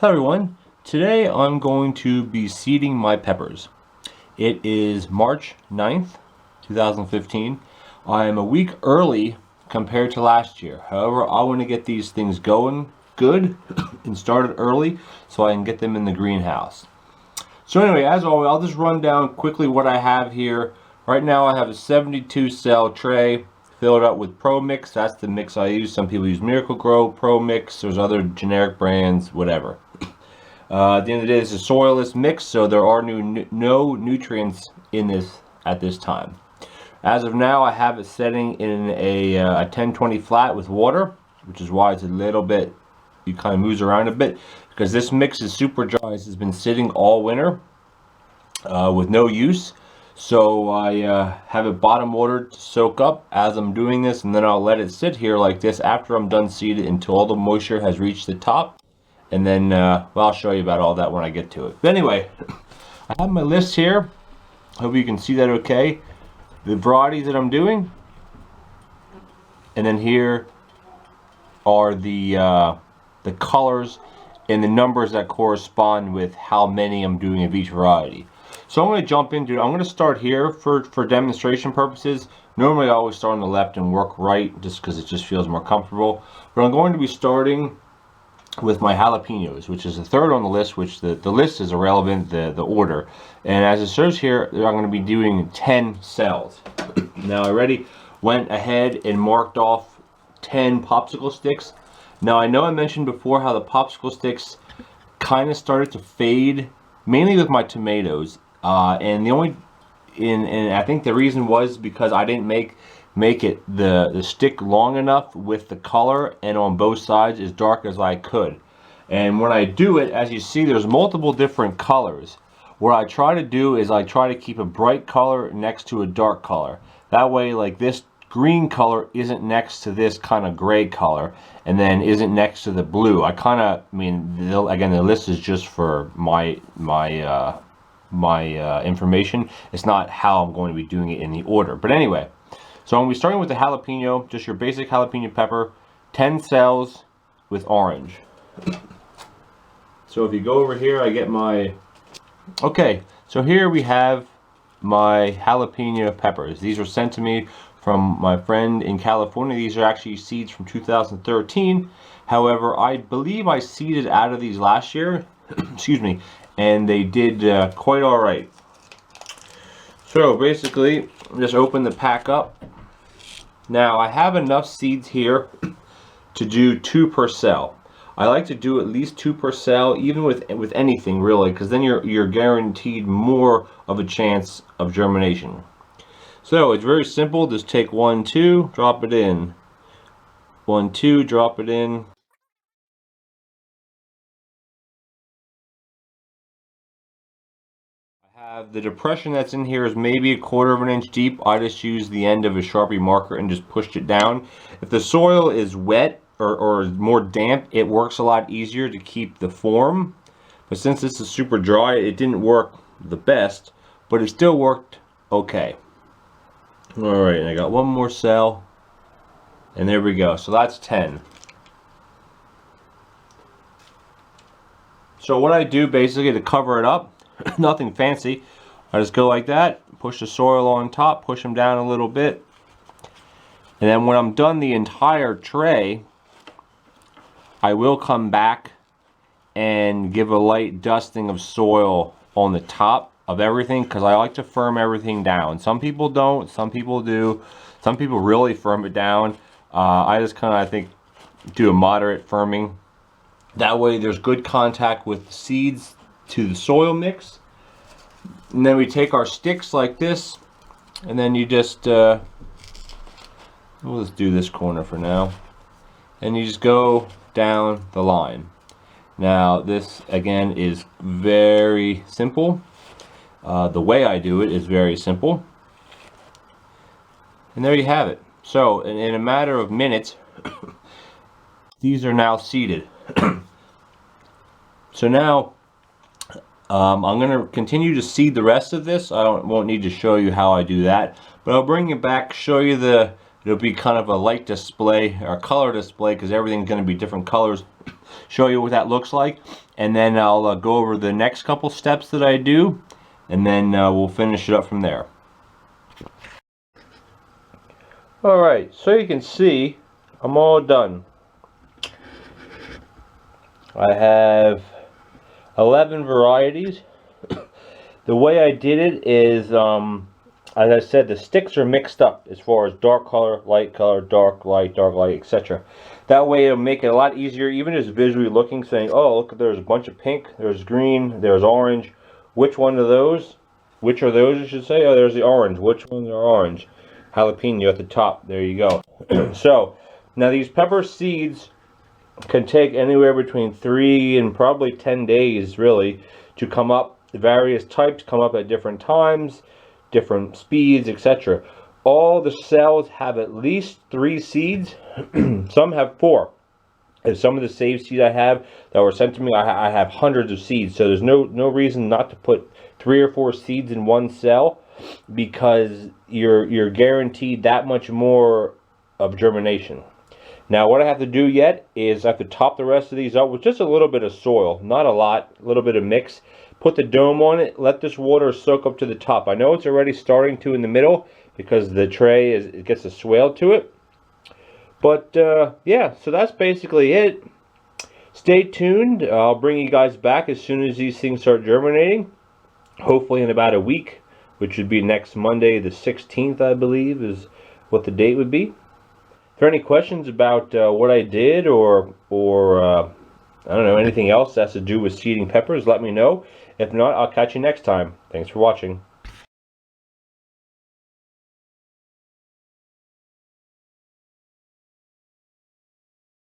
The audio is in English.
Hello everyone, today I'm going to be seeding my peppers. It is March 9th, 2015. I am a week early compared to last year. However, I want to get these things going good and started early so I can get them in the greenhouse. So anyway, as always, I'll just run down quickly what I have here. Right now I have a 72 cell tray filled up with Pro Mix. That's the mix I use. Some people use Miracle-Gro, Pro Mix, there's other generic brands, whatever. At the end of the day, it's a soilless mix, so there are no nutrients in this at this time. As of now, I have it setting in a 1020 flat with water, which is why it's a little bit, it kind of moves around a bit, because this mix is super dry. This has been sitting all winter with no use. So I have it bottom watered to soak up as I'm doing this, and then I'll let it sit here like this after I'm done seeded until all the moisture has reached the top. And then, well, I'll show you about all that when I get to it. But anyway, I have my list here. Hope you can see that okay. The varieties that I'm doing. And then here are the colors and the numbers that correspond with how many I'm doing of each variety. So I'm going to jump into, I'm going to start here for demonstration purposes. Normally I always start on the left and work right just because it just feels more comfortable. But I'm going to be starting with my jalapenos, which is the third on the list, which the list is irrelevant, the order. And as it says here, I'm going to be doing 10 cells. Now I already went ahead and marked off 10 popsicle sticks. Now I know I mentioned before how the popsicle sticks kind of started to fade, mainly with my tomatoes. And the only, and I think the reason was because I didn't make it the stick long enough with the color and on both sides as dark as I could. And when I do it, as you see, there's multiple different colors. What I try to do is I try to keep a bright color next to a dark color. That way, like, this green color isn't next to this kind of gray color, and then isn't next to the blue. I kind of, I mean, again, the list is just for my information. It's not how I'm going to be doing it in the order. But anyway, so I'm going to be starting with the jalapeno, just your basic jalapeno pepper, 10 cells with orange. So if you go over here, I get my, okay, so here we have my jalapeno peppers. These were sent to me from my friend in California. These are actually seeds from 2013. However, I believe I seeded out of these last year, excuse me, and they did quite all right. So basically, just open the pack up. Now I have enough seeds here to do 2 per cell. I like to do at least 2 per cell, even with anything really, because then you're guaranteed more of a chance of germination. So it's very simple. Just take 1, 2, drop it in. 1, 2, drop it in. The depression that's in here is maybe 1/4 of an inch deep. I just used the end of a Sharpie marker and just pushed it down. If the soil is wet or more damp, it works a lot easier to keep the form. But since this is super dry, it didn't work the best, but it still worked okay. Alright, and I got one more cell. And there we go. So that's 10. So what I do basically to cover it up, nothing fancy. I just go like that, push the soil on top, push them down a little bit. And then when I'm done the entire tray, I will come back and give a light dusting of soil on the top of everything, because I like to firm everything down. Some people don't, some people do. Some people really firm it down. I just kind of, I think, do a moderate firming. That way there's good contact with the seeds to the soil mix. And then we take our sticks like this, and then you just we'll just do this corner for now, and you just go down the line. Now this again is very simple. The way I do it is very simple, and there you have it. So in a matter of minutes these are now seeded. So now I'm going to continue to seed the rest of this. I won't need to show you how I do that, but I'll bring you back, show you the It'll be kind of a light display or color display because everything's going to be different colors. Show you what that looks like, and then I'll go over the next couple steps that I do, and then we'll finish it up from there. Alright, so you can see I'm all done. I have 11 varieties. The way I did it is, as I said, the sticks are mixed up as far as dark color, dark light, etc. That way it'll make it a lot easier, even just visually looking, saying, oh, look, there's a bunch of pink, there's green, there's orange. Which one of those? Which are those, I should say? Oh, there's the orange. Which ones are orange? Jalapeno at the top. There you go. So, now these pepper seeds can take anywhere between 3 and probably 10 days, really, to come up. The various types come up at different times, different speeds, etc. All the cells have at least 3 seeds. Some have 4. And some of the saved seeds I have that were sent to me, I have hundreds of seeds. So there's no reason not to put 3 or 4 seeds in one cell, because you're guaranteed that much more of germination. Now what I have to do yet is I have to top the rest of these up with just a little bit of soil, not a lot, a little bit of mix. Put the dome on it, let this water soak up to the top. I know it's already starting to in the middle because the tray it gets a swale to it. But yeah, so that's basically it. Stay tuned. I'll bring you guys back as soon as these things start germinating. Hopefully in about a week, which would be next Monday the 16th, I believe, is what the date would be. If there are any questions about what I did or I don't know, anything else that has to do with seeding peppers, let me know. If not, I'll catch you next time. Thanks for watching.